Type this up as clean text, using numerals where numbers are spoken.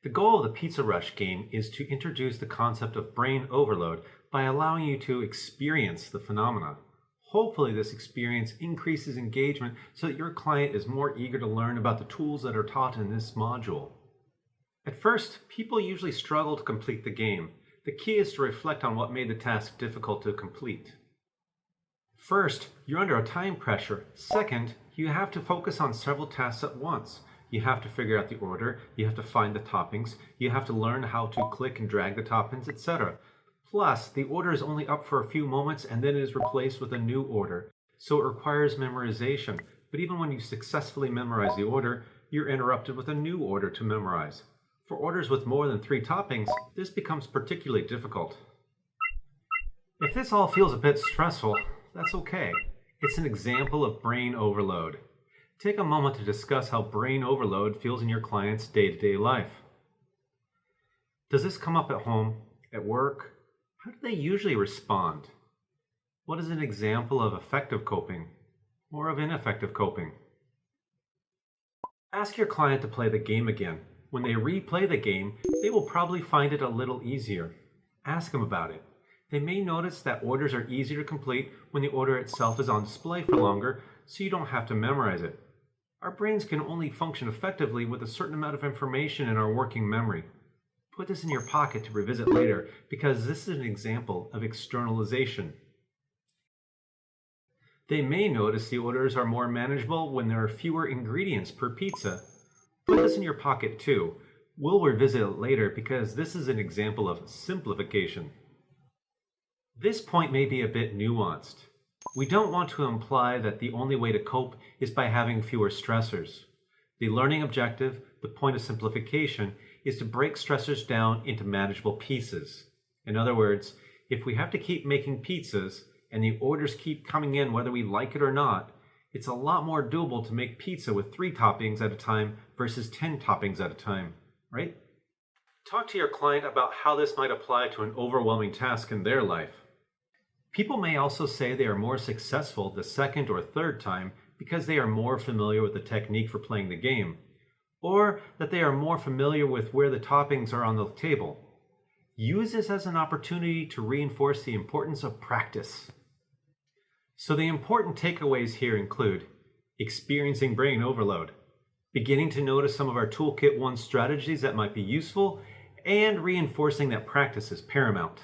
The goal of the Pizza Rush game is to introduce the concept of brain overload by allowing you to experience the phenomena. Hopefully, this experience increases engagement so that your client is more eager to learn about the tools that are taught in this module. At first, people usually struggle to complete the game. The key is to reflect on what made the task difficult to complete. First, you're under a time pressure. Second, you have to focus on several tasks at once. You have to figure out the order, you have to find the toppings, you have to learn how to click and drag the toppings, etc. Plus, the order is only up for a few moments and then it is replaced with a new order, so it requires memorization. But even when you successfully memorize the order, you're interrupted with a new order to memorize. For orders with more than 3 toppings, this becomes particularly difficult. If this all feels a bit stressful, that's okay. It's an example of brain overload. Take a moment to discuss how brain overload feels in your client's day-to-day life. Does this come up at home, at work? How do they usually respond? What is an example of effective coping or of ineffective coping? Ask your client to play the game again. When they replay the game, they will probably find it a little easier. Ask them about it. They may notice that orders are easier to complete when the order itself is on display for longer, so you don't have to memorize it. Our brains can only function effectively with a certain amount of information in our working memory. Put this in your pocket to revisit later, because this is an example of externalization. They may notice the orders are more manageable when there are fewer ingredients per pizza. Put this in your pocket too. We'll revisit it later because this is an example of simplification. This point may be a bit nuanced. We don't want to imply that the only way to cope is by having fewer stressors. The learning objective, the point of simplification, is to break stressors down into manageable pieces. In other words, if we have to keep making pizzas and the orders keep coming in whether we like it or not, it's a lot more doable to make pizza with 3 toppings at a time versus 10 toppings at a time, right? Talk to your client about how this might apply to an overwhelming task in their life. People may also say they are more successful the second or third time because they are more familiar with the technique for playing the game, or that they are more familiar with where the toppings are on the table. Use this as an opportunity to reinforce the importance of practice. So the important takeaways here include experiencing brain overload, beginning to notice some of our Toolkit 1 strategies that might be useful, and reinforcing that practice is paramount.